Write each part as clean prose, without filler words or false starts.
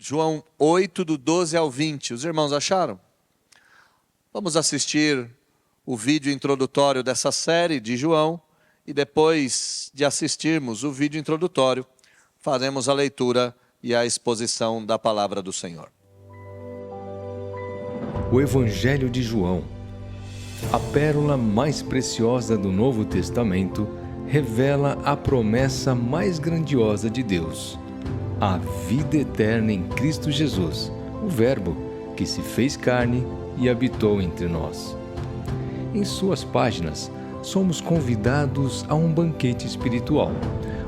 João 8, do 12 ao 20. Os irmãos acharam? Vamos assistir o vídeo introdutório dessa série de João e depois de assistirmos o vídeo introdutório, faremos a leitura e a exposição da palavra do Senhor. O Evangelho de João, a pérola mais preciosa do Novo Testamento, revela a promessa mais grandiosa de Deus, a vida eterna em Cristo Jesus, o Verbo que se fez carne e habitou entre nós. Em suas páginas, somos convidados a um banquete espiritual,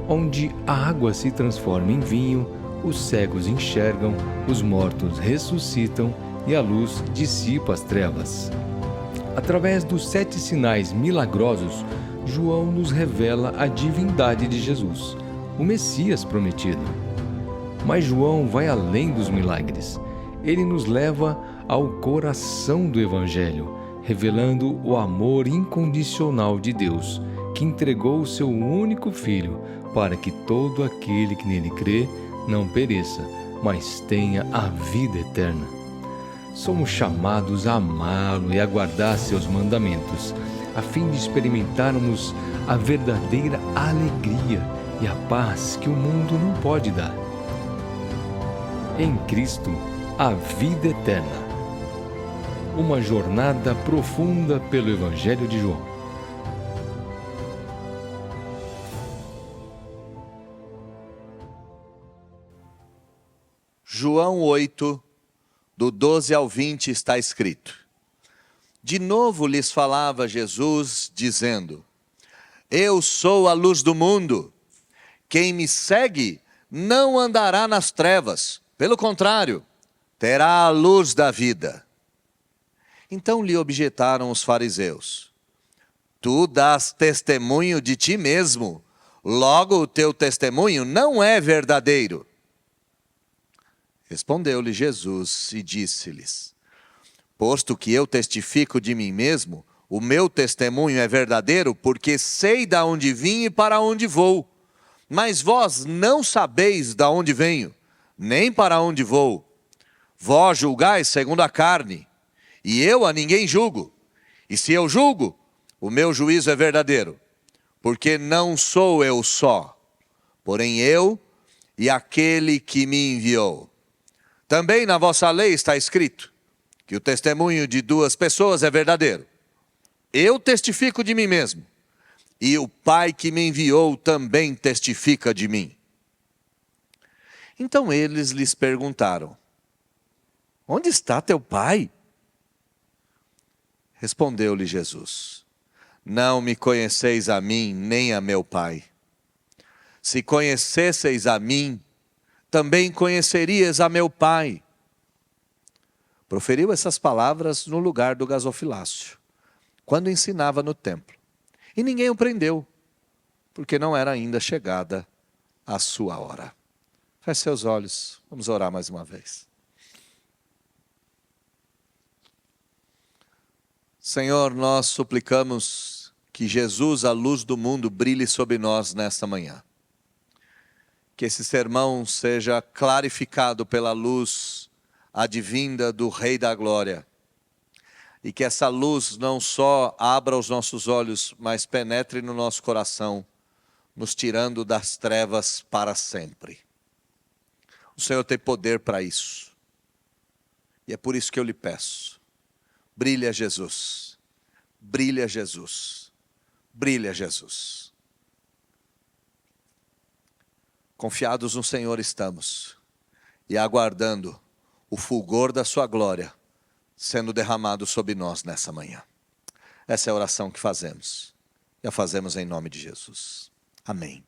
onde a água se transforma em vinho, os cegos enxergam, os mortos ressuscitam e a luz dissipa as trevas. Através dos 7 sinais milagrosos, João nos revela a divindade de Jesus, o Messias prometido. Mas João vai além dos milagres. Ele nos leva ao coração do Evangelho, revelando o amor incondicional de Deus, que entregou o seu único Filho para que todo aquele que nele crê não pereça, mas tenha a vida eterna. Somos chamados a amá-lo e a guardar seus mandamentos, a fim de experimentarmos a verdadeira alegria e a paz que o mundo não pode dar. Em Cristo, a vida eterna. Uma jornada profunda pelo Evangelho de João. João 8, do 12 ao 20 está escrito: De novo lhes falava Jesus, dizendo: Eu sou a luz do mundo. Quem me segue não andará nas trevas, pelo contrário, terá a luz da vida. Então lhe objetaram os fariseus: Tu dás testemunho de ti mesmo, logo o teu testemunho não é verdadeiro. Respondeu-lhe Jesus e disse-lhes: Posto que eu testifico de mim mesmo, o meu testemunho é verdadeiro, porque sei de onde vim e para onde vou. Mas vós não sabeis de onde venho, nem para onde vou. Vós julgais segundo a carne, e eu a ninguém julgo. E se eu julgo, o meu juízo é verdadeiro, porque não sou eu só, porém eu e aquele que me enviou. Também na vossa lei está escrito que o testemunho de 2 pessoas é verdadeiro. Eu testifico de mim mesmo, e o Pai que me enviou também testifica de mim. Então eles lhes perguntaram: Onde está teu Pai? Respondeu-lhe Jesus: Não me conheceis a mim, nem a meu Pai. Se conhecesseis a mim, também conhecerias a meu Pai. Proferiu essas palavras no lugar do gasofilácio, quando ensinava no templo. E ninguém o prendeu, porque não era ainda chegada a sua hora. Feche seus olhos, vamos orar mais uma vez. Senhor, nós suplicamos que Jesus, a luz do mundo, brilhe sobre nós nesta manhã. Que esse sermão seja clarificado pela luz advinda do Rei da Glória. E que essa luz não só abra os nossos olhos, mas penetre no nosso coração, nos tirando das trevas para sempre. O Senhor tem poder para isso. E é por isso que eu lhe peço: brilha Jesus, brilha Jesus, brilha Jesus. Confiados no Senhor estamos, e aguardando o fulgor da sua glória sendo derramado sobre nós nessa manhã. Essa é a oração que fazemos, e a fazemos em nome de Jesus. Amém.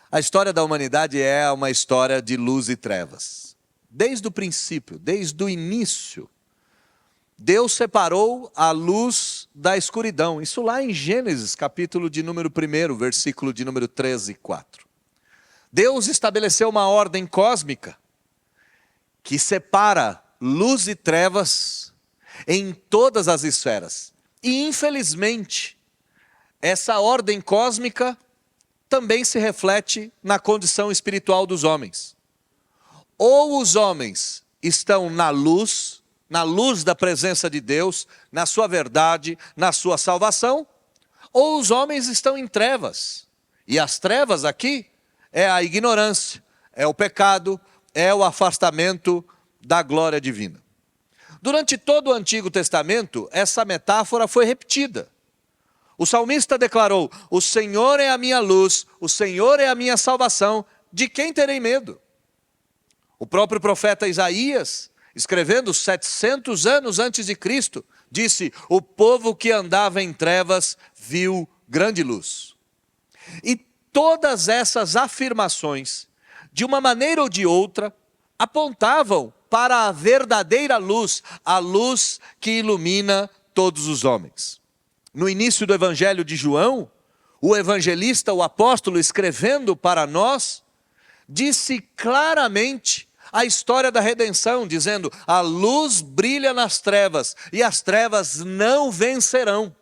A história da humanidade é uma história de luz e trevas. Desde o princípio, desde o início, Deus separou a luz da escuridão. Isso lá em Gênesis, capítulo de número 1, versículo de número 13 e 4. Deus estabeleceu uma ordem cósmica que separa luz e trevas em todas as esferas. E infelizmente, essa ordem cósmica também se reflete na condição espiritual dos homens. Ou os homens estão na luz da presença de Deus, na sua verdade, na sua salvação, ou os homens estão em trevas. E as trevas aqui é a ignorância, é o pecado, é o afastamento da glória divina. Durante todo o Antigo Testamento, essa metáfora foi repetida. O salmista declarou: o Senhor é a minha luz, o Senhor é a minha salvação, de quem terei medo? O próprio profeta Isaías, escrevendo 700 anos antes de Cristo, disse: o povo que andava em trevas viu grande luz. E todas essas afirmações, de uma maneira ou de outra, apontavam para a verdadeira luz, a luz que ilumina todos os homens. No início do Evangelho de João, o evangelista, o apóstolo, escrevendo para nós, disse claramente a história da redenção, dizendo: a luz brilha nas trevas e as trevas não vencerão.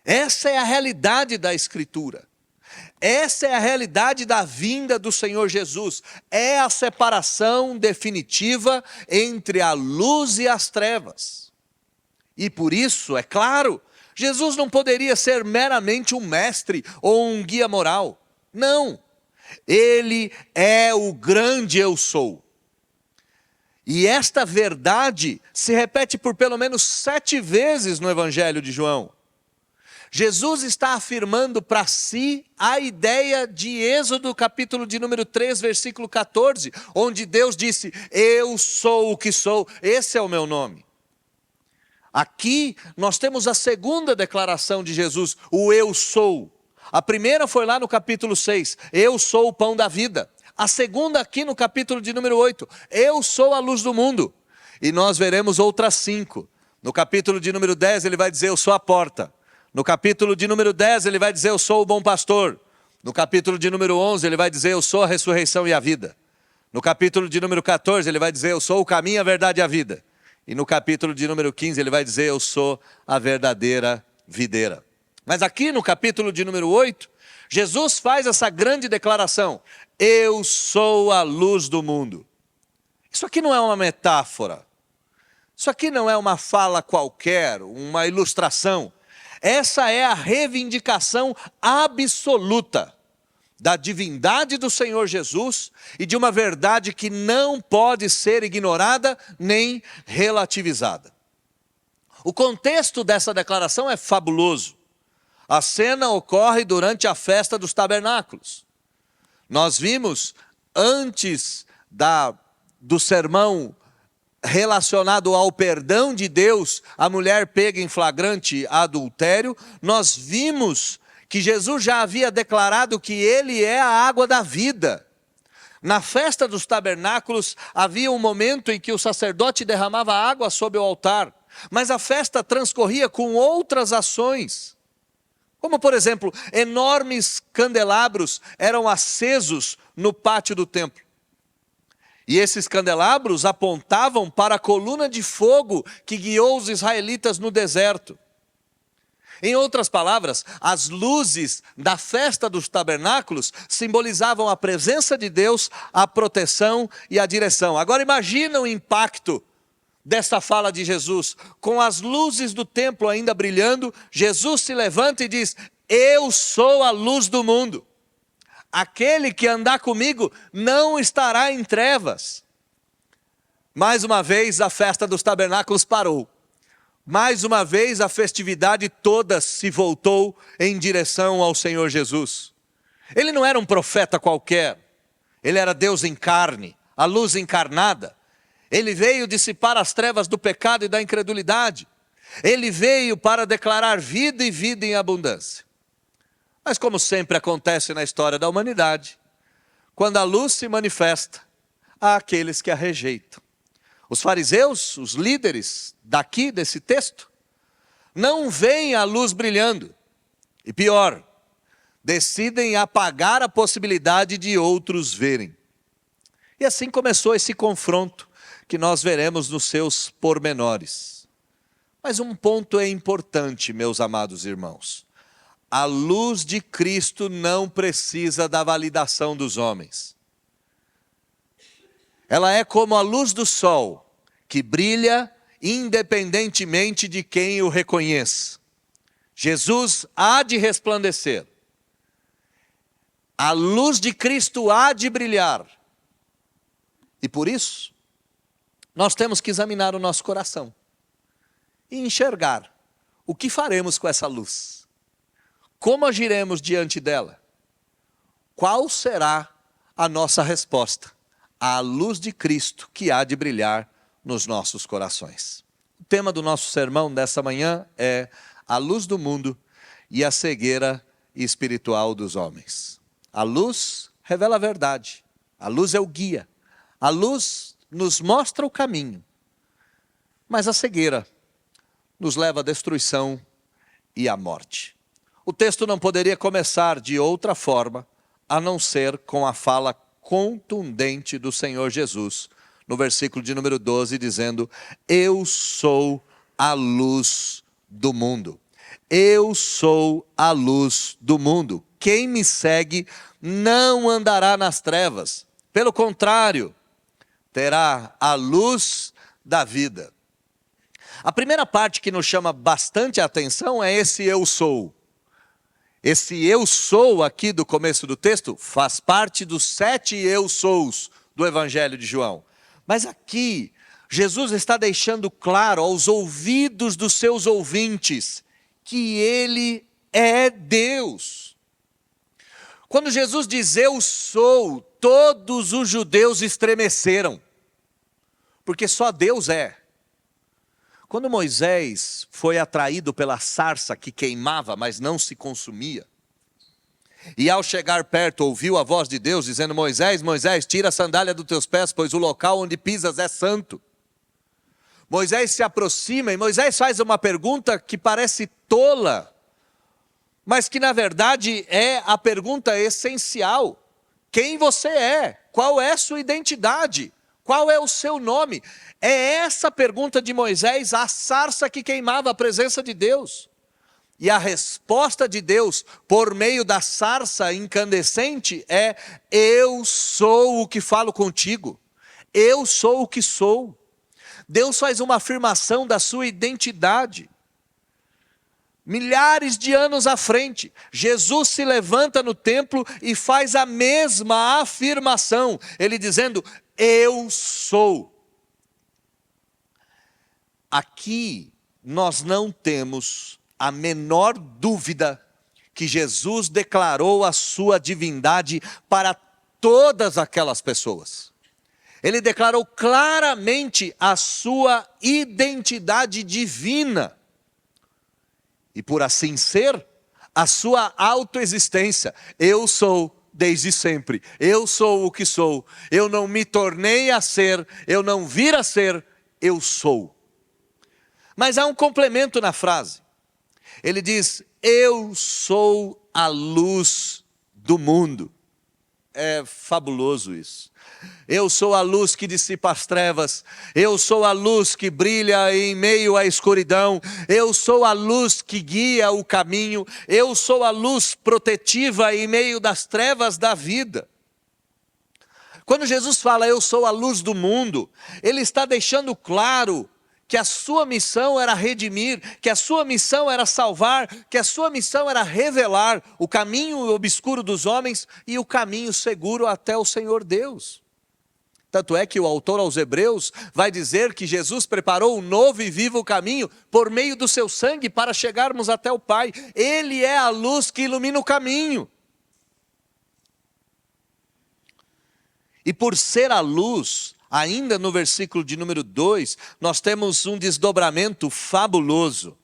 Essa é a realidade da Escritura. Essa é a realidade da vinda do Senhor Jesus. É a separação definitiva entre a luz e as trevas. E por isso, é claro, Jesus não poderia ser meramente um mestre ou um guia moral. Não. Ele é o grande eu sou. E esta verdade se repete por pelo menos 7 vezes no Evangelho de João. Jesus está afirmando para si a ideia de Êxodo, capítulo de número 3, versículo 14, onde Deus disse: eu sou o que sou, esse é o meu nome. Aqui nós temos a segunda declaração de Jesus, o eu sou. A primeira foi lá no capítulo 6, eu sou o pão da vida. A segunda aqui no capítulo de número 8, eu sou a luz do mundo. E nós veremos outras 5. No capítulo de número 10 ele vai dizer: eu sou a porta. No capítulo de número 10 ele vai dizer: eu sou o bom pastor. No capítulo de número 11 ele vai dizer: eu sou a ressurreição e a vida. No capítulo de número 14 ele vai dizer: eu sou o caminho, a verdade e a vida. E no capítulo de número 15 ele vai dizer: eu sou a verdadeira videira. Mas aqui no capítulo de número 8, Jesus faz essa grande declaração: eu sou a luz do mundo. Isso aqui não é uma metáfora. Isso aqui não é uma fala qualquer, uma ilustração. Essa é a reivindicação absoluta da divindade do Senhor Jesus e de uma verdade que não pode ser ignorada nem relativizada. O contexto dessa declaração é fabuloso. A cena ocorre durante a festa dos tabernáculos. Nós vimos antes do sermão relacionado ao perdão de Deus, a mulher pega em flagrante adultério, nós vimos que Jesus já havia declarado que Ele é a água da vida. Na festa dos tabernáculos havia um momento em que o sacerdote derramava água sobre o altar, mas a festa transcorria com outras ações. Como, por exemplo, enormes candelabros eram acesos no pátio do templo. E esses candelabros apontavam para a coluna de fogo que guiou os israelitas no deserto. Em outras palavras, as luzes da festa dos tabernáculos simbolizavam a presença de Deus, a proteção e a direção. Agora imagina o impacto dessa fala de Jesus. Com as luzes do templo ainda brilhando, Jesus se levanta e diz: eu sou a luz do mundo. Aquele que andar comigo não estará em trevas. Mais uma vez a festa dos tabernáculos parou. Mais uma vez a festividade toda se voltou em direção ao Senhor Jesus. Ele não era um profeta qualquer. Ele era Deus em carne, a luz encarnada. Ele veio dissipar as trevas do pecado e da incredulidade. Ele veio para declarar vida e vida em abundância. Mas como sempre acontece na história da humanidade, quando a luz se manifesta, há aqueles que a rejeitam. Os fariseus, os líderes daqui desse texto, não veem a luz brilhando. E pior, decidem apagar a possibilidade de outros verem. E assim começou esse confronto que nós veremos nos seus pormenores. Mas um ponto é importante, meus amados irmãos. A luz de Cristo não precisa da validação dos homens. Ela é como a luz do sol, que brilha independentemente de quem o reconheça. Jesus há de resplandecer. A luz de Cristo há de brilhar. E por isso, nós temos que examinar o nosso coração e enxergar o que faremos com essa luz. Como agiremos diante dela? Qual será a nossa resposta à luz de Cristo que há de brilhar nos nossos corações? O tema do nosso sermão dessa manhã é a luz do mundo e a cegueira espiritual dos homens. A luz revela a verdade, a luz é o guia, a luz nos mostra o caminho, mas a cegueira nos leva à destruição e à morte. O texto não poderia começar de outra forma, a não ser com a fala contundente do Senhor Jesus, no versículo de número 12, dizendo: eu sou a luz do mundo. Eu sou a luz do mundo. Quem me segue não andará nas trevas. Pelo contrário, terá a luz da vida. A primeira parte que nos chama bastante a atenção é esse eu sou. Esse eu sou aqui do começo do texto faz parte dos 7 eu sous do Evangelho de João. Mas aqui, Jesus está deixando claro aos ouvidos dos seus ouvintes que Ele é Deus. Quando Jesus diz eu sou, todos os judeus estremeceram, porque só Deus é. Quando Moisés foi atraído pela sarça que queimava, mas não se consumia, e ao chegar perto ouviu a voz de Deus dizendo: Moisés, Moisés, tira a sandália dos teus pés, pois o local onde pisas é santo. Moisés se aproxima e Moisés faz uma pergunta que parece tola, mas que na verdade é a pergunta essencial. Quem você é? Qual é a sua identidade? Qual é o seu nome? É essa pergunta de Moisés, a sarça que queimava a presença de Deus. E a resposta de Deus, por meio da sarça incandescente, é: eu sou o que falo contigo. Eu sou o que sou. Deus faz uma afirmação da sua identidade. Milhares de anos à frente, Jesus se levanta no templo e faz a mesma afirmação. Ele dizendo: eu sou. Aqui nós não temos a menor dúvida que Jesus declarou a sua divindade para todas aquelas pessoas. Ele declarou claramente a sua identidade divina. E por assim ser, a sua autoexistência. Eu sou desde sempre. Eu sou o que sou. Eu não me tornei a ser. Eu não vir a ser. Eu sou. Mas há um complemento na frase. Ele diz: eu sou a luz do mundo. É fabuloso isso. Eu sou a luz que dissipa as trevas. Eu sou a luz que brilha em meio à escuridão. Eu sou a luz que guia o caminho. Eu sou a luz protetiva em meio das trevas da vida. Quando Jesus fala eu sou a luz do mundo, Ele está deixando claro que a sua missão era redimir, que a sua missão era salvar, que a sua missão era revelar o caminho obscuro dos homens e o caminho seguro até o Senhor Deus. Tanto é que o autor aos Hebreus vai dizer que Jesus preparou um novo e vivo caminho por meio do seu sangue para chegarmos até o Pai. Ele é a luz que ilumina o caminho. E por ser a luz, ainda no versículo de número 2, nós temos um desdobramento fabuloso.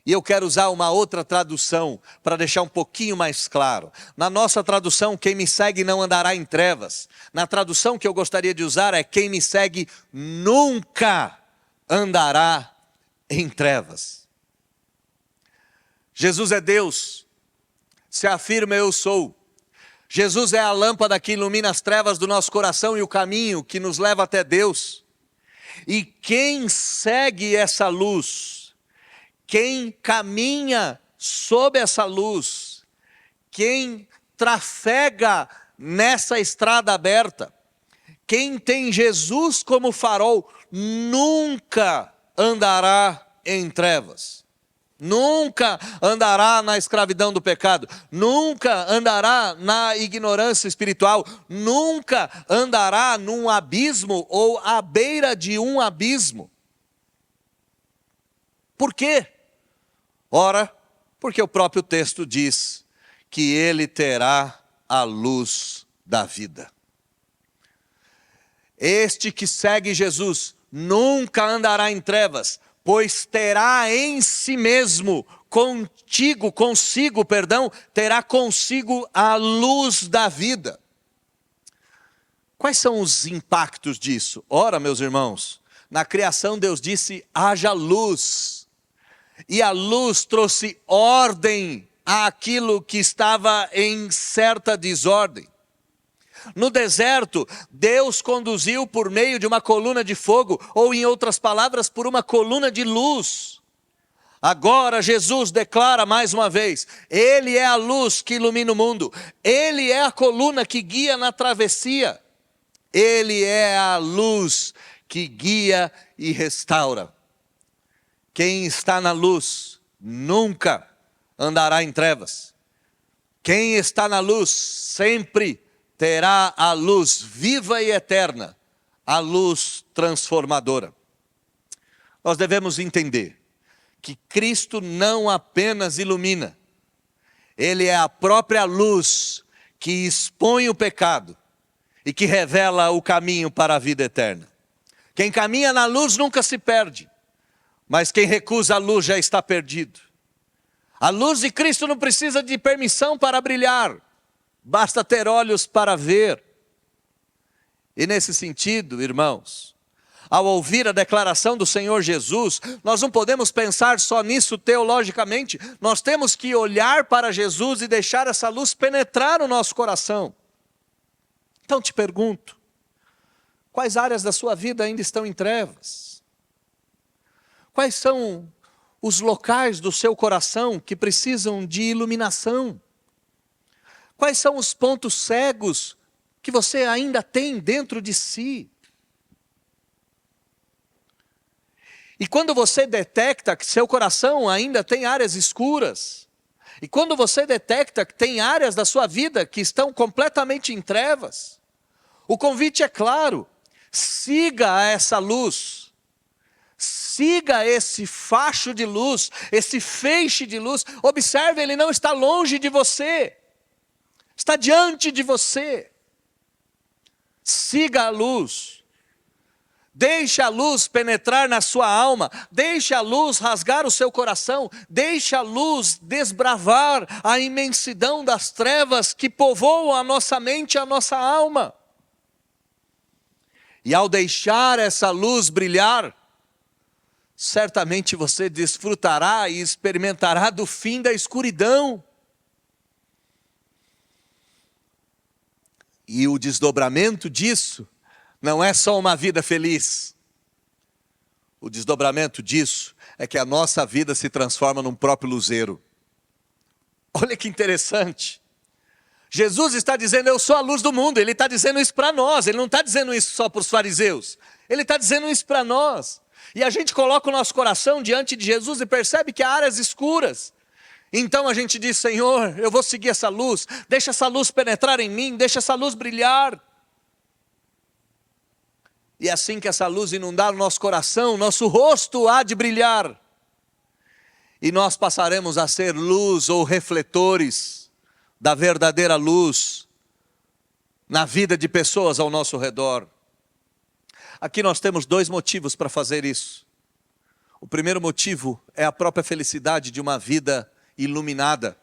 E eu quero usar uma outra tradução para deixar um pouquinho mais claro. Na nossa tradução, quem me segue não andará em trevas. Na tradução que eu gostaria de usar é: quem me segue nunca andará em trevas. Jesus é Deus, se afirma eu sou. Jesus é a lâmpada que ilumina as trevas do nosso coração e o caminho que nos leva até Deus. E quem segue essa luz, quem caminha sob essa luz, quem trafega nessa estrada aberta, quem tem Jesus como farol nunca andará em trevas. Nunca andará na escravidão do pecado, nunca andará na ignorância espiritual, nunca andará num abismo ou à beira de um abismo. Por quê? Ora, porque o próprio texto diz que ele terá a luz da vida. Este que segue Jesus nunca andará em trevas, pois terá em si mesmo, consigo, terá consigo a luz da vida. Quais são os impactos disso? Ora, meus irmãos, na criação Deus disse, haja luz. E a luz trouxe ordem àquilo que estava em certa desordem. No deserto, Deus conduziu por meio de uma coluna de fogo, ou em outras palavras, por uma coluna de luz. Agora Jesus declara mais uma vez, Ele é a luz que ilumina o mundo, Ele é a coluna que guia na travessia, Ele é a luz que guia e restaura. Quem está na luz nunca andará em trevas. Quem está na luz sempre terá a luz viva e eterna, a luz transformadora. Nós devemos entender que Cristo não apenas ilumina, Ele é a própria luz que expõe o pecado e que revela o caminho para a vida eterna. Quem caminha na luz nunca se perde, mas quem recusa a luz já está perdido. A luz de Cristo não precisa de permissão para brilhar, basta ter olhos para ver. E nesse sentido, irmãos, ao ouvir a declaração do Senhor Jesus, nós não podemos pensar só nisso teologicamente, nós temos que olhar para Jesus e deixar essa luz penetrar o nosso coração. Então te pergunto, quais áreas da sua vida ainda estão em trevas? Quais são os locais do seu coração que precisam de iluminação? Quais são os pontos cegos que você ainda tem dentro de si? E quando você detecta que seu coração ainda tem áreas escuras, e quando você detecta que tem áreas da sua vida que estão completamente em trevas, o convite é claro, siga essa luz, siga esse facho de luz, esse feixe de luz, observe, ele não está longe de você, está diante de você. Siga a luz. Deixe a luz penetrar na sua alma. Deixe a luz rasgar o seu coração. Deixe a luz desbravar a imensidão das trevas que povoam a nossa mente e a nossa alma. E ao deixar essa luz brilhar, certamente você desfrutará e experimentará do fim da escuridão. E o desdobramento disso não é só uma vida feliz. O desdobramento disso é que a nossa vida se transforma num próprio luzeiro. Olha que interessante. Jesus está dizendo, eu sou a luz do mundo. Ele está dizendo isso para nós. Ele não está dizendo isso só para os fariseus. Ele está dizendo isso para nós. E a gente coloca o nosso coração diante de Jesus e percebe que há áreas escuras. Então a gente diz, Senhor, eu vou seguir essa luz, deixa essa luz penetrar em mim, deixa essa luz brilhar. E assim que essa luz inundar o nosso coração, nosso rosto há de brilhar. E nós passaremos a ser luz ou refletores da verdadeira luz na vida de pessoas ao nosso redor. Aqui nós temos dois motivos para fazer isso. O primeiro motivo é a própria felicidade de uma vida iluminada.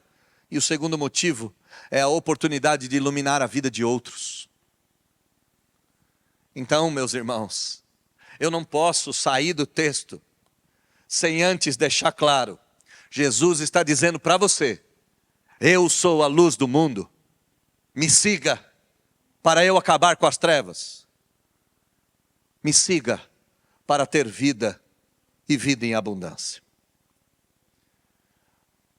E o segundo motivo é a oportunidade de iluminar a vida de outros. Então, meus irmãos, eu não posso sair do texto sem antes deixar claro, Jesus está dizendo para você, eu sou a luz do mundo, me siga para eu acabar com as trevas. Me siga para ter vida e vida em abundância.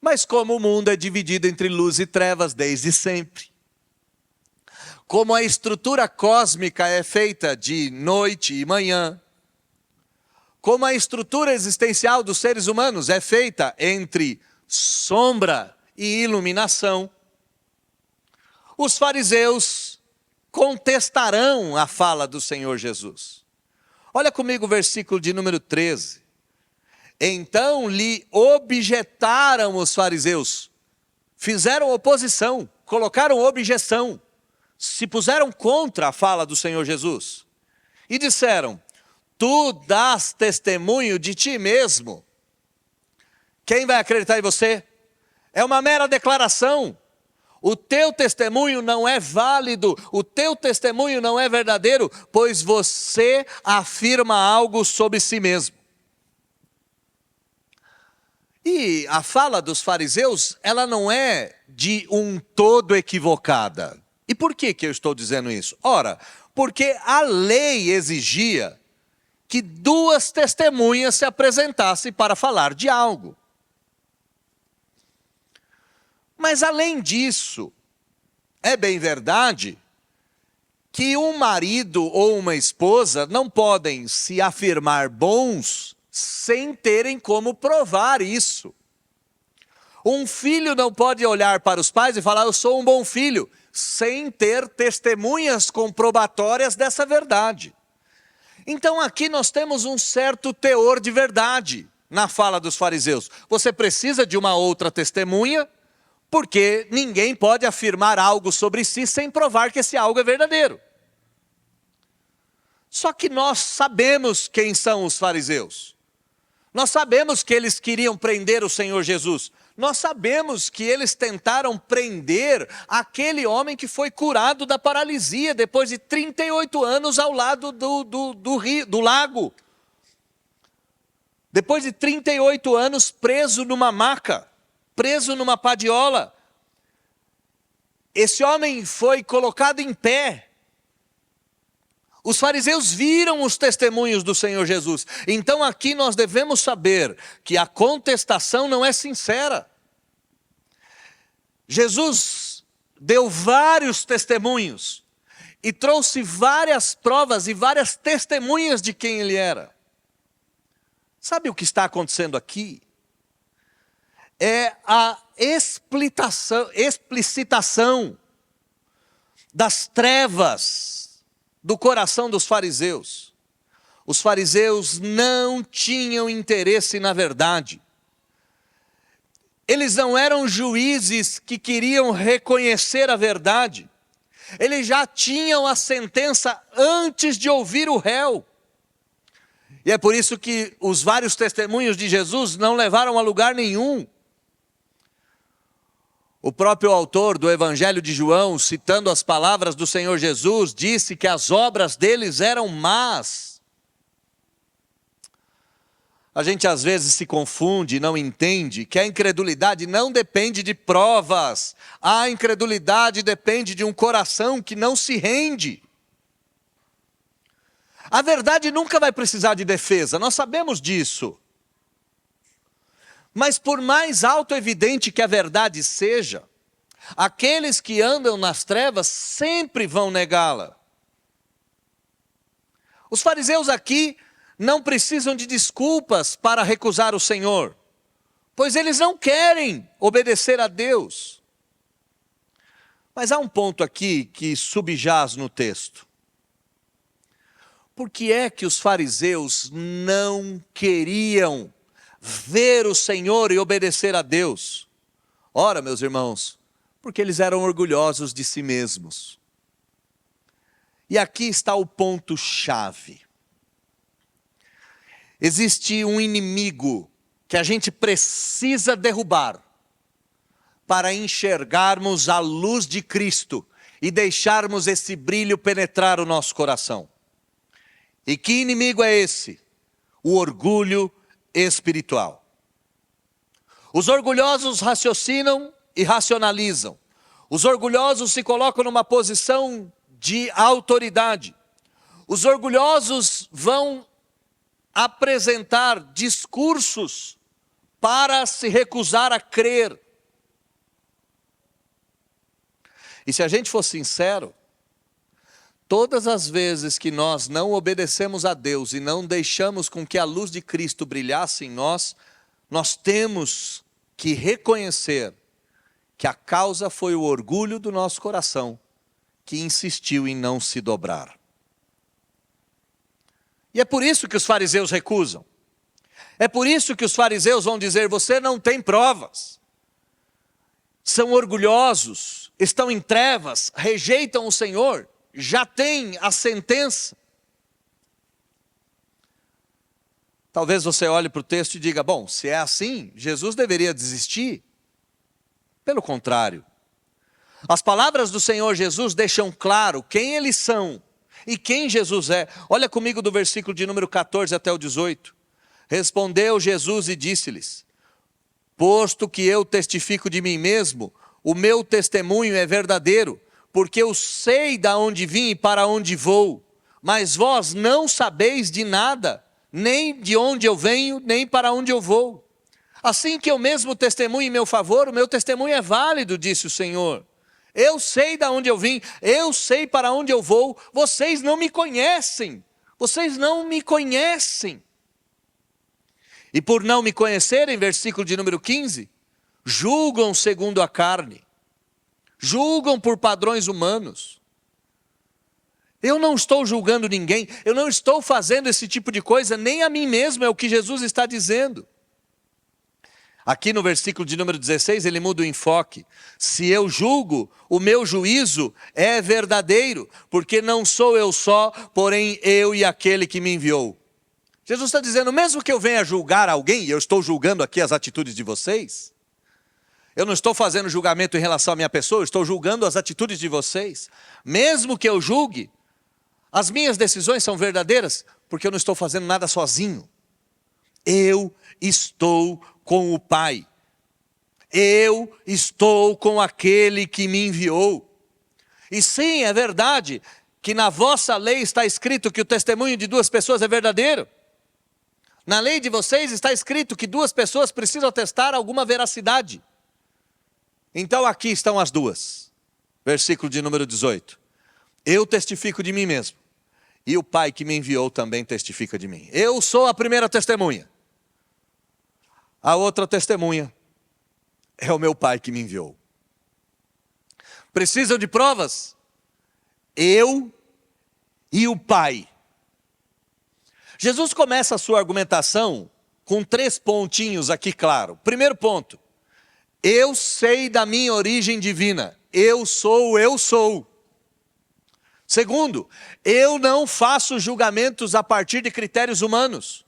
Mas como o mundo é dividido entre luz e trevas desde sempre, como a estrutura cósmica é feita de noite e manhã, como a estrutura existencial dos seres humanos é feita entre sombra e iluminação, os fariseus contestarão a fala do Senhor Jesus. Olha comigo o versículo de número 13. Então lhe objetaram os fariseus, fizeram oposição, colocaram objeção, se puseram contra a fala do Senhor Jesus e disseram: tu dás testemunho de ti mesmo. Quem vai acreditar em você? É uma mera declaração. O teu testemunho não é válido, o teu testemunho não é verdadeiro, pois você afirma algo sobre si mesmo. E a fala dos fariseus, ela não é de um todo equivocada. E por que eu estou dizendo isso? Ora, porque a lei exigia que 2 testemunhas se apresentassem para falar de algo. Mas além disso, é bem verdade que um marido ou uma esposa não podem se afirmar bons sem terem como provar isso. Um filho não pode olhar para os pais e falar: eu sou um bom filho, sem ter testemunhas comprobatórias dessa verdade. Então aqui nós temos um certo teor de verdade na fala dos fariseus. Você precisa de uma outra testemunha, porque ninguém pode afirmar algo sobre si sem provar que esse algo é verdadeiro. Só que nós sabemos quem são os fariseus. Nós sabemos que eles queriam prender o Senhor Jesus. Nós sabemos que eles tentaram prender aquele homem que foi curado da paralisia depois de 38 anos ao lado do lago. Depois de 38 anos preso numa maca, preso numa padiola. Esse homem foi colocado em pé. Os fariseus viram os testemunhos do Senhor Jesus. Então aqui nós devemos saber que a contestação não é sincera. Jesus deu vários testemunhos e trouxe várias provas e várias testemunhas de quem ele era. Sabe o que está acontecendo aqui? É a explicitação das trevas do coração dos fariseus. Os fariseus não tinham interesse na verdade. Eles não eram juízes que queriam reconhecer a verdade. Eles já tinham a sentença antes de ouvir o réu. E é por isso que os vários testemunhos de Jesus não levaram a lugar nenhum. O próprio autor do Evangelho de João, citando as palavras do Senhor Jesus, disse que as obras deles eram más. A gente às vezes se confunde e não entende que a incredulidade não depende de provas. A incredulidade depende de um coração que não se rende. A verdade nunca vai precisar de defesa, nós sabemos disso. Mas por mais autoevidente que a verdade seja, aqueles que andam nas trevas sempre vão negá-la. Os fariseus aqui não precisam de desculpas para recusar o Senhor, pois eles não querem obedecer a Deus. Mas há um ponto aqui que subjaz no texto. Por que é que os fariseus não queriam ver o Senhor e obedecer a Deus? Ora, meus irmãos, porque eles eram orgulhosos de si mesmos. E aqui está o ponto-chave. Existe um inimigo que a gente precisa derrubar para enxergarmos a luz de Cristo e deixarmos esse brilho penetrar o nosso coração. E que inimigo é esse? O orgulho espiritual. Os orgulhosos raciocinam e racionalizam. Os orgulhosos se colocam numa posição de autoridade. Os orgulhosos vão apresentar discursos para se recusar a crer. E se a gente for sincero, todas as vezes que nós não obedecemos a Deus e não deixamos com que a luz de Cristo brilhasse em nós, nós temos que reconhecer que a causa foi o orgulho do nosso coração, que insistiu em não se dobrar. E é por isso que os fariseus recusam. É por isso que os fariseus vão dizer: você não tem provas. São orgulhosos, estão em trevas, rejeitam o Senhor, já tem a sentença. Talvez você olhe para o texto e diga: bom, se é assim, Jesus deveria desistir. Pelo contrário, as palavras do Senhor Jesus deixam claro quem eles são e quem Jesus é. Olha comigo do versículo de número 14 até o 18. Respondeu Jesus e disse-lhes: posto que eu testifico de mim mesmo, o meu testemunho é verdadeiro, porque eu sei de onde vim e para onde vou, mas vós não sabeis de nada, nem de onde eu venho, nem para onde eu vou. Assim que eu mesmo testemunho em meu favor, o meu testemunho é válido, disse o Senhor. Eu sei de onde eu vim, eu sei para onde eu vou, vocês não me conhecem, vocês não me conhecem. E por não me conhecerem, versículo de número 15, julgam segundo a carne, julgam por padrões humanos. Eu não estou julgando ninguém, eu não estou fazendo esse tipo de coisa, nem a mim mesmo, é o que Jesus está dizendo. Aqui no versículo de número 16, ele muda o enfoque. Se eu julgo, o meu juízo é verdadeiro, porque não sou eu só, porém eu e aquele que me enviou. Jesus está dizendo, mesmo que eu venha julgar alguém, e eu estou julgando aqui as atitudes de vocês, eu não estou fazendo julgamento em relação à minha pessoa, eu estou julgando as atitudes de vocês. Mesmo que eu julgue, as minhas decisões são verdadeiras, porque eu não estou fazendo nada sozinho. Eu estou com o Pai. Eu estou com aquele que me enviou. E sim, é verdade que na vossa lei está escrito que o testemunho de duas pessoas é verdadeiro. Na lei de vocês está escrito que duas pessoas precisam atestar alguma veracidade. Então aqui estão as duas. Versículo de número 18. Eu testifico de mim mesmo, e o Pai que me enviou também testifica de mim. Eu sou a primeira testemunha. A outra testemunha é o meu Pai que me enviou. Precisam de provas? Eu e o Pai. Jesus começa a sua argumentação com 3 pontinhos aqui, claro. Primeiro ponto: eu sei da minha origem divina. Eu sou o eu sou. Segundo, eu não faço julgamentos a partir de critérios humanos.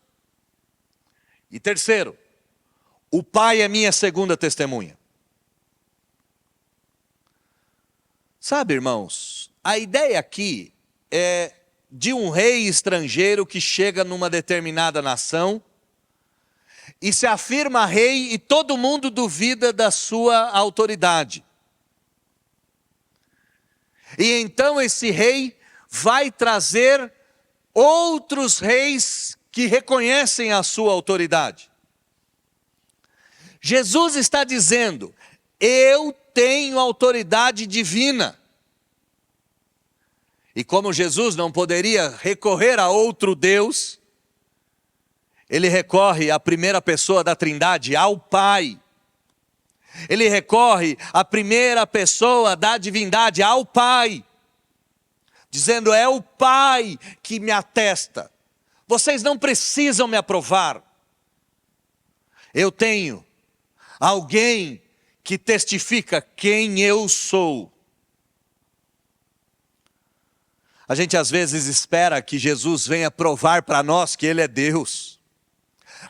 E terceiro, o Pai é minha segunda testemunha. Sabe, irmãos, a ideia aqui é de um rei estrangeiro que chega numa determinada nação e se afirma rei e todo mundo duvida da sua autoridade. E então esse rei vai trazer outros reis que reconhecem a sua autoridade. Jesus está dizendo, eu tenho autoridade divina. E como Jesus não poderia recorrer a outro Deus, ele recorre à primeira pessoa da Trindade, ao Pai. Ele recorre à primeira pessoa da divindade, ao Pai. Dizendo, é o Pai que me atesta. Vocês não precisam me aprovar. Eu tenho alguém que testifica quem eu sou. A gente às vezes espera que Jesus venha provar para nós que Ele é Deus.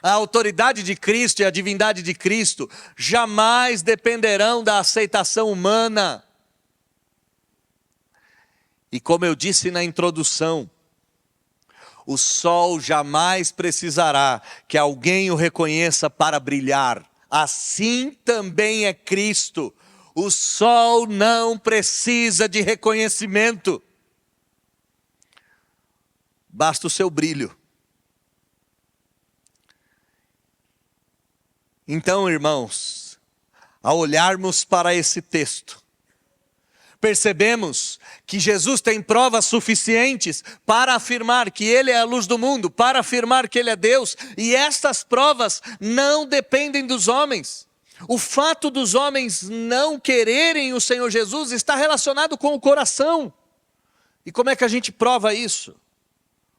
A autoridade de Cristo e a divindade de Cristo jamais dependerão da aceitação humana. E como eu disse na introdução, o sol jamais precisará que alguém o reconheça para brilhar. Assim também é Cristo. O sol não precisa de reconhecimento. Basta o seu brilho. Então, irmãos, ao olharmos para esse texto, percebemos que Jesus tem provas suficientes para afirmar que Ele é a luz do mundo, para afirmar que Ele é Deus, e estas provas não dependem dos homens. O fato dos homens não quererem o Senhor Jesus está relacionado com o coração. E como é que a gente prova isso?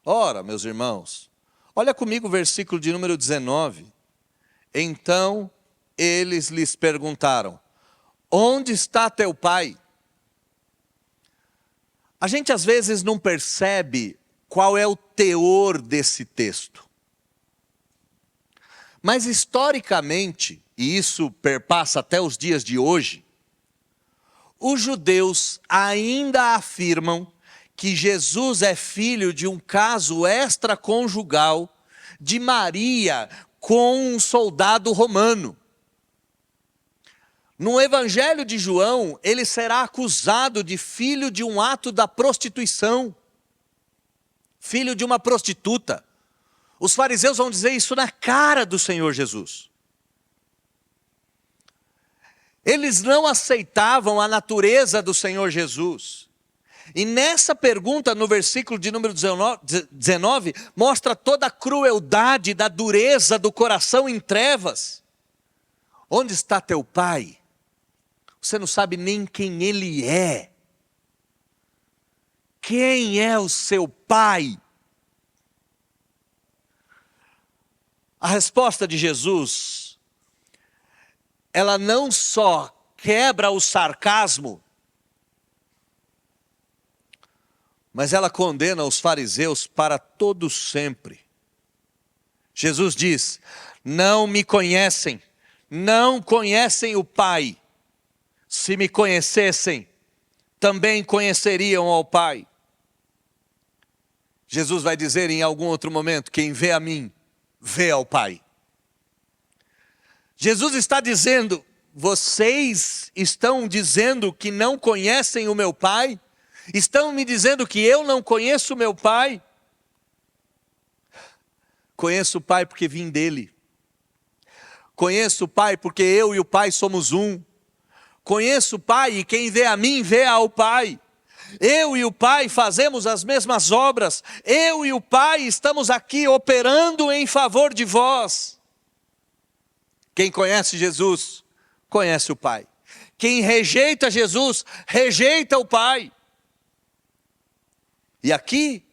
Ora, meus irmãos, olha comigo o versículo de número 19. Então eles lhes perguntaram: onde está teu pai? A gente às vezes não percebe qual é o teor desse texto. Mas historicamente, e isso perpassa até os dias de hoje, os judeus ainda afirmam que Jesus é filho de um caso extraconjugal de Maria com um soldado romano. No Evangelho de João, ele será acusado de filho de um ato da prostituição, filho de uma prostituta. Os fariseus vão dizer isso na cara do Senhor Jesus. Eles não aceitavam a natureza do Senhor Jesus. E nessa pergunta, no versículo de número 19, mostra toda a crueldade da dureza do coração em trevas. Onde está teu pai? Você não sabe nem quem ele é. Quem é o seu pai? A resposta de Jesus, ela não só quebra o sarcasmo, mas ela condena os fariseus para todo sempre. Jesus diz: não me conhecem, não conhecem o Pai. Se me conhecessem, também conheceriam ao Pai. Jesus vai dizer em algum outro momento: quem vê a mim, vê ao Pai. Jesus está dizendo: vocês estão dizendo que não conhecem o meu Pai? Estão me dizendo que eu não conheço o meu Pai? Conheço o Pai porque vim dele. Conheço o Pai porque eu e o Pai somos um. Conheço o Pai e quem vê a mim, vê ao Pai. Eu e o Pai fazemos as mesmas obras. Eu e o Pai estamos aqui operando em favor de vós. Quem conhece Jesus, conhece o Pai. Quem rejeita Jesus, rejeita o Pai. E aqui,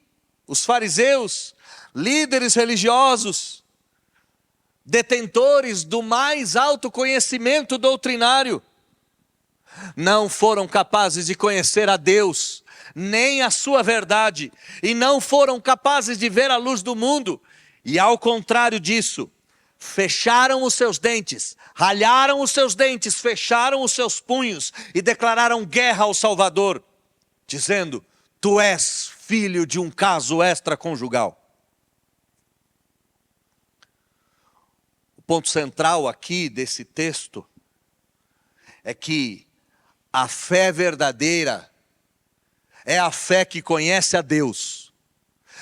os fariseus, líderes religiosos, detentores do mais alto conhecimento doutrinário, não foram capazes de conhecer a Deus, nem a sua verdade, e não foram capazes de ver a luz do mundo, e ao contrário disso, fecharam os seus dentes, ralharam os seus dentes, fecharam os seus punhos e declararam guerra ao Salvador, dizendo: tu és filho de um caso extraconjugal. O ponto central aqui desse texto é que a fé verdadeira é a fé que conhece a Deus,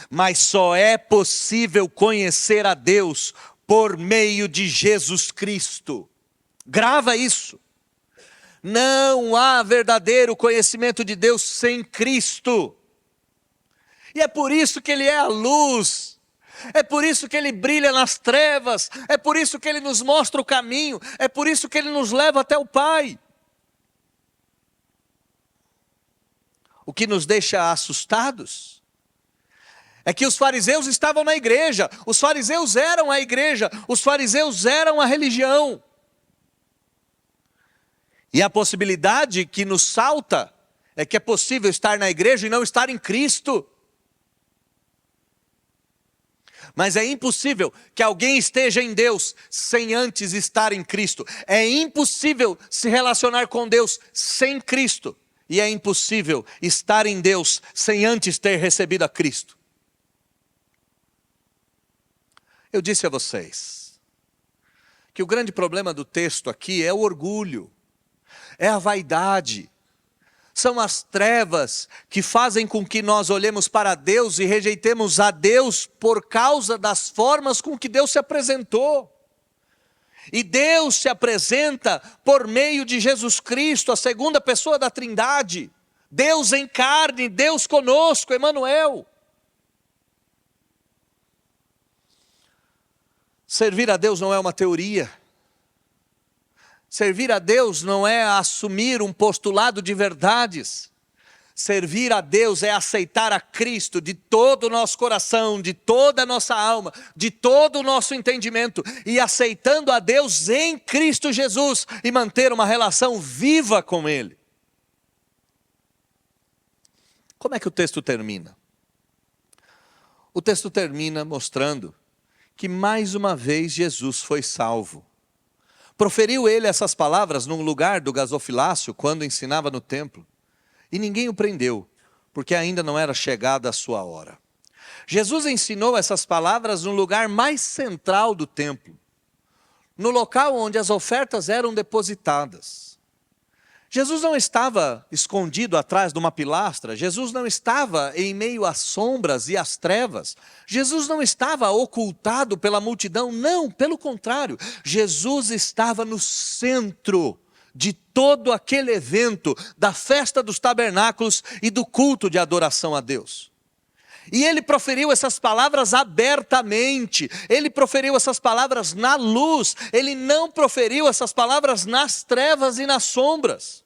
mas só é possível conhecer a Deus por meio de Jesus Cristo. Grava isso. Não há verdadeiro conhecimento de Deus sem Cristo. E é por isso que Ele é a luz. É por isso que Ele brilha nas trevas. É por isso que Ele nos mostra o caminho. É por isso que Ele nos leva até o Pai. O que nos deixa assustados é que os fariseus estavam na igreja. Os fariseus eram a igreja. Os fariseus eram a religião. E a possibilidade que nos salta é que é possível estar na igreja e não estar em Cristo. Mas é impossível que alguém esteja em Deus sem antes estar em Cristo. É impossível se relacionar com Deus sem Cristo. E é impossível estar em Deus sem antes ter recebido a Cristo. Eu disse a vocês que o grande problema do texto aqui é o orgulho, é a vaidade. São as trevas que fazem com que nós olhemos para Deus e rejeitemos a Deus por causa das formas com que Deus se apresentou. E Deus se apresenta por meio de Jesus Cristo, a segunda pessoa da Trindade. Deus em carne, Deus conosco, Emanuel. Servir a Deus não é uma teoria. Servir a Deus não é assumir um postulado de verdades. Servir a Deus é aceitar a Cristo de todo o nosso coração, de toda a nossa alma, de todo o nosso entendimento, e aceitando a Deus em Cristo Jesus e manter uma relação viva com Ele. Como é que o texto termina? O texto termina mostrando que mais uma vez Jesus foi salvo. Proferiu ele essas palavras num lugar do gasofilácio quando ensinava no templo. E ninguém o prendeu, porque ainda não era chegada a sua hora. Jesus ensinou essas palavras no lugar mais central do templo, no local onde as ofertas eram depositadas. Jesus não estava escondido atrás de uma pilastra, Jesus não estava em meio às sombras e às trevas, Jesus não estava ocultado pela multidão, não, pelo contrário, Jesus estava no centro de todo aquele evento, da festa dos tabernáculos e do culto de adoração a Deus. E ele proferiu essas palavras abertamente, ele proferiu essas palavras na luz, ele não proferiu essas palavras nas trevas e nas sombras.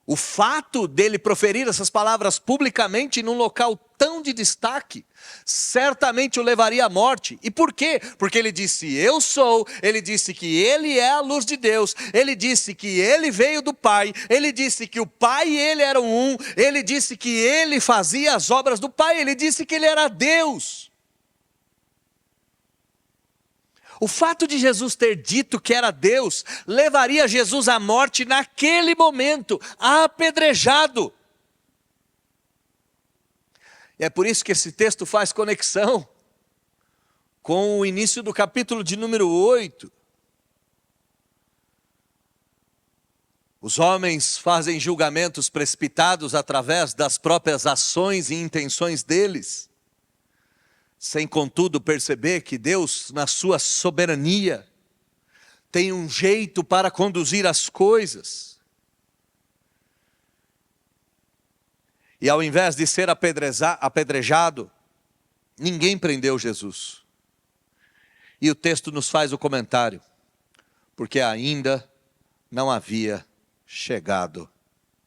O fato dele proferir essas palavras publicamente num local tão de destaque, certamente o levaria à morte. E por quê? Porque ele disse, eu sou, ele disse que ele é a luz de Deus, ele disse que ele veio do Pai, ele disse que o Pai e ele eram um, ele disse que ele fazia as obras do Pai, ele disse que ele era Deus. O fato de Jesus ter dito que era Deus, levaria Jesus à morte naquele momento, apedrejado. E é por isso que esse texto faz conexão com o início do capítulo de número 8. Os homens fazem julgamentos precipitados através das próprias ações e intenções deles, sem contudo perceber que Deus, na sua soberania, tem um jeito para conduzir as coisas. E ao invés de ser apedrejado, ninguém prendeu Jesus. E o texto nos faz o comentário, porque ainda não havia chegado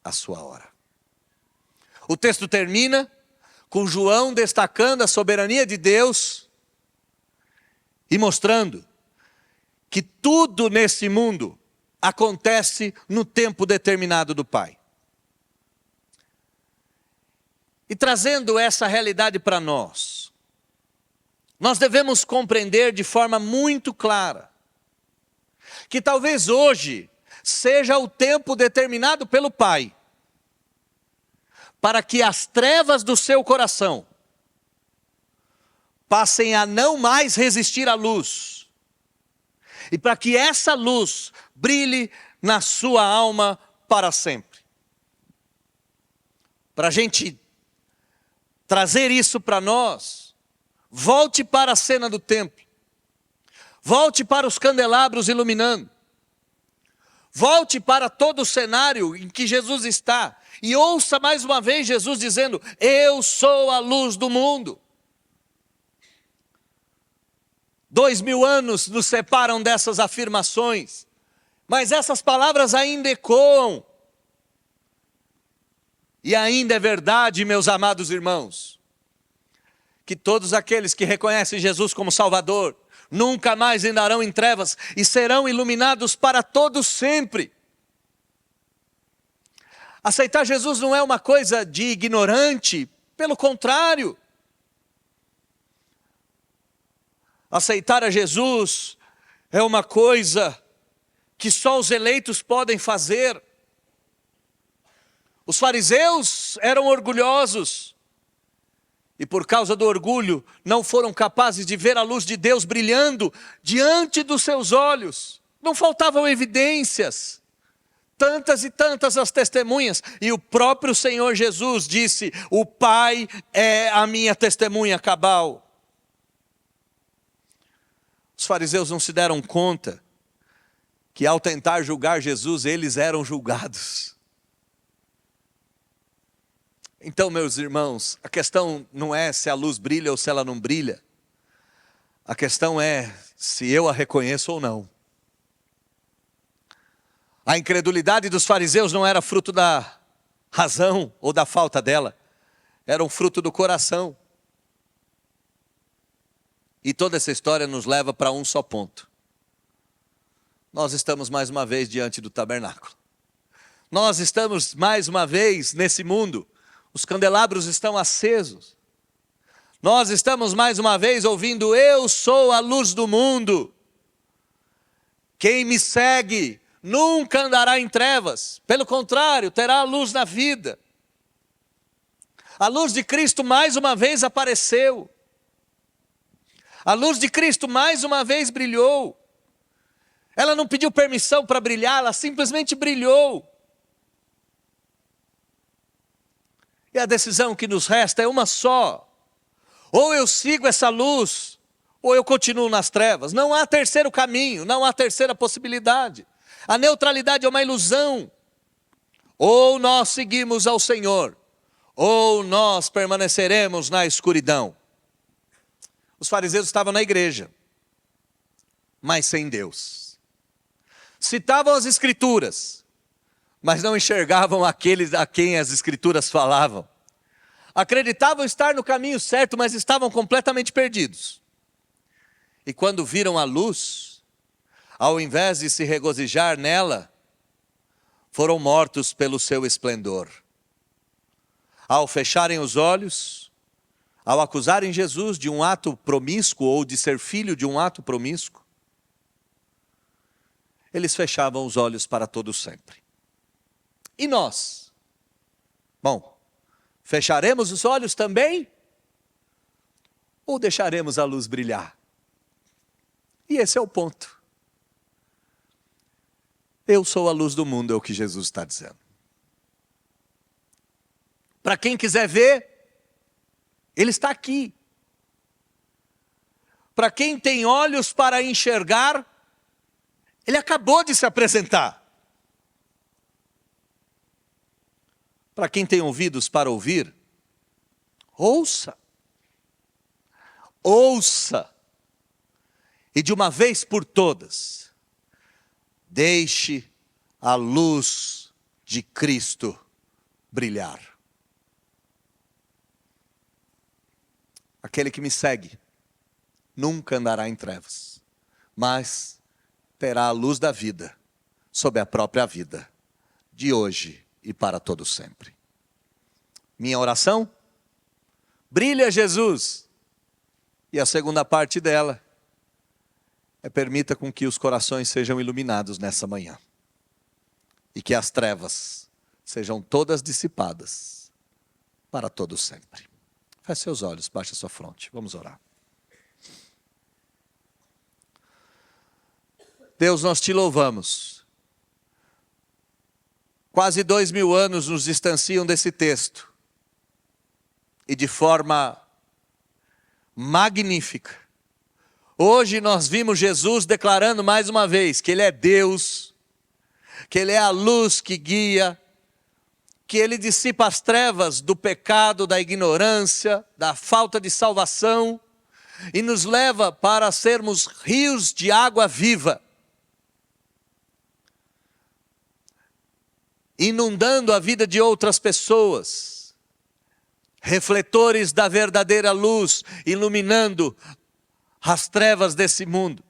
a sua hora. O texto termina com João destacando a soberania de Deus e mostrando que tudo nesse mundo acontece no tempo determinado do Pai. E trazendo essa realidade para nós, nós devemos compreender de forma muito clara que talvez hoje seja o tempo determinado pelo Pai para que as trevas do seu coração passem a não mais resistir à luz, e para que essa luz brilhe na sua alma para sempre. Para a gente trazer isso para nós, volte para a cena do templo, volte para os candelabros iluminando, volte para todo o cenário em que Jesus está, e ouça mais uma vez Jesus dizendo, eu sou a luz do mundo. 2000 anos nos separam dessas afirmações, mas essas palavras ainda ecoam. E ainda é verdade, meus amados irmãos, que todos aqueles que reconhecem Jesus como Salvador, nunca mais andarão em trevas e serão iluminados para todos sempre. Aceitar Jesus não é uma coisa de ignorante, pelo contrário. Aceitar a Jesus é uma coisa que só os eleitos podem fazer. Os fariseus eram orgulhosos e por causa do orgulho não foram capazes de ver a luz de Deus brilhando diante dos seus olhos. Não faltavam evidências. Tantas e tantas as testemunhas, e o próprio Senhor Jesus disse, o Pai é a minha testemunha cabal. Os fariseus não se deram conta que ao tentar julgar Jesus, eles eram julgados. Então, meus irmãos, a questão não é se a luz brilha ou se ela não brilha. A questão é se eu a reconheço ou não. A incredulidade dos fariseus não era fruto da razão ou da falta dela. Era um fruto do coração. E toda essa história nos leva para um só ponto. Nós estamos mais uma vez diante do tabernáculo. Nós estamos mais uma vez nesse mundo. Os candelabros estão acesos. Nós estamos mais uma vez ouvindo: eu sou a luz do mundo. Quem me segue nunca andará em trevas. Pelo contrário, terá a luz na vida. A luz de Cristo mais uma vez apareceu. A luz de Cristo mais uma vez brilhou. Ela não pediu permissão para brilhar, ela simplesmente brilhou. E a decisão que nos resta é uma só. Ou eu sigo essa luz, ou eu continuo nas trevas. Não há terceiro caminho, não há terceira possibilidade. A neutralidade é uma ilusão. Ou nós seguimos ao Senhor, ou nós permaneceremos na escuridão. Os fariseus estavam na igreja, mas sem Deus. Citavam as Escrituras, mas não enxergavam aqueles a quem as Escrituras falavam. Acreditavam estar no caminho certo, mas estavam completamente perdidos. E quando viram a luz, ao invés de se regozijar nela, foram mortos pelo seu esplendor. Ao fecharem os olhos, ao acusarem Jesus de um ato promíscuo ou de ser filho de um ato promíscuo, eles fechavam os olhos para todo sempre. E nós? Bom, fecharemos os olhos também? Ou deixaremos a luz brilhar? E esse é o ponto. Eu sou a luz do mundo, é o que Jesus está dizendo. Para quem quiser ver, Ele está aqui. Para quem tem olhos para enxergar, Ele acabou de se apresentar. Para quem tem ouvidos para ouvir, ouça. Ouça. E de uma vez por todas, deixe a luz de Cristo brilhar. Aquele que me segue nunca andará em trevas, mas terá a luz da vida sobre a própria vida, de hoje e para todo sempre. Minha oração? Brilha, Jesus! E a segunda parte dela é: permita com que os corações sejam iluminados nessa manhã. E que as trevas sejam todas dissipadas para todo sempre. Feche seus olhos, baixe a sua fronte. Vamos orar. Deus, nós te louvamos. Quase 2000 anos nos distanciam desse texto. E de forma magnífica, hoje nós vimos Jesus declarando mais uma vez que Ele é Deus, que Ele é a luz que guia, que Ele dissipa as trevas do pecado, da ignorância, da falta de salvação, e nos leva para sermos rios de água viva, inundando a vida de outras pessoas, refletores da verdadeira luz, iluminando as trevas desse mundo.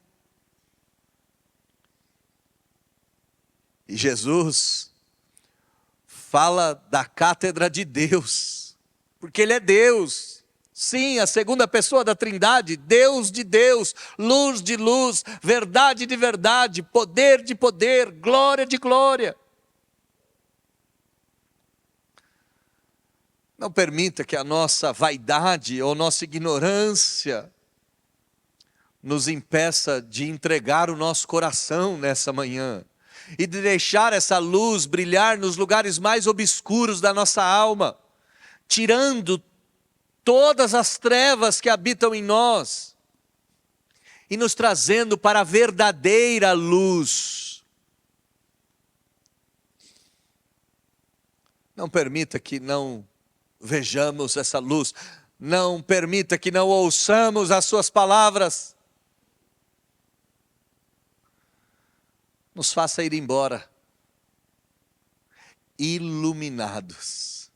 E Jesus fala da cátedra de Deus, porque Ele é Deus. Sim, a segunda pessoa da Trindade, Deus de Deus, luz de luz, verdade de verdade, poder de poder, glória de glória. Não permita que a nossa vaidade ou nossa ignorância nos impeça de entregar o nosso coração nessa manhã e de deixar essa luz brilhar nos lugares mais obscuros da nossa alma, tirando todas as trevas que habitam em nós e nos trazendo para a verdadeira luz, Não permita que não vejamos essa luz. Não permita que não ouçamos as suas palavras. Nos faça ir embora iluminados.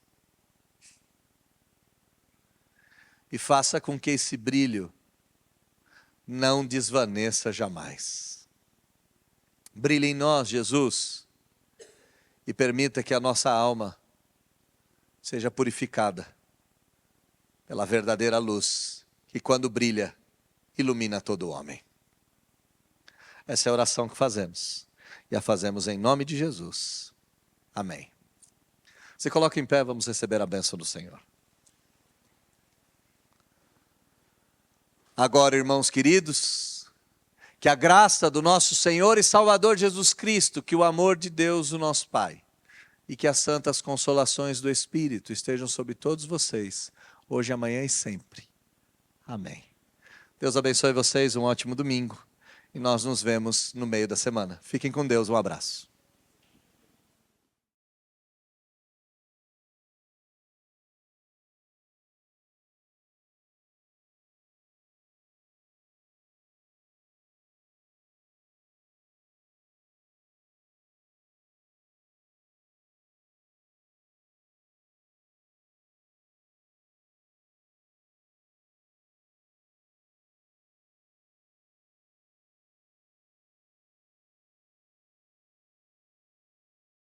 E faça com que esse brilho não desvaneça jamais. Brilhe em nós, Jesus, e permita que a nossa alma seja purificada pela verdadeira luz, que quando brilha, ilumina todo o homem. Essa é a oração que fazemos, e a fazemos em nome de Jesus. Amém. Se coloca em pé, vamos receber a bênção do Senhor. Agora, irmãos queridos, que a graça do nosso Senhor e Salvador Jesus Cristo, que o amor de Deus, o nosso Pai, e que as santas consolações do Espírito estejam sobre todos vocês, hoje, amanhã e sempre. Amém. Deus abençoe vocês, um ótimo domingo, e nós nos vemos no meio da semana. Fiquem com Deus, um abraço.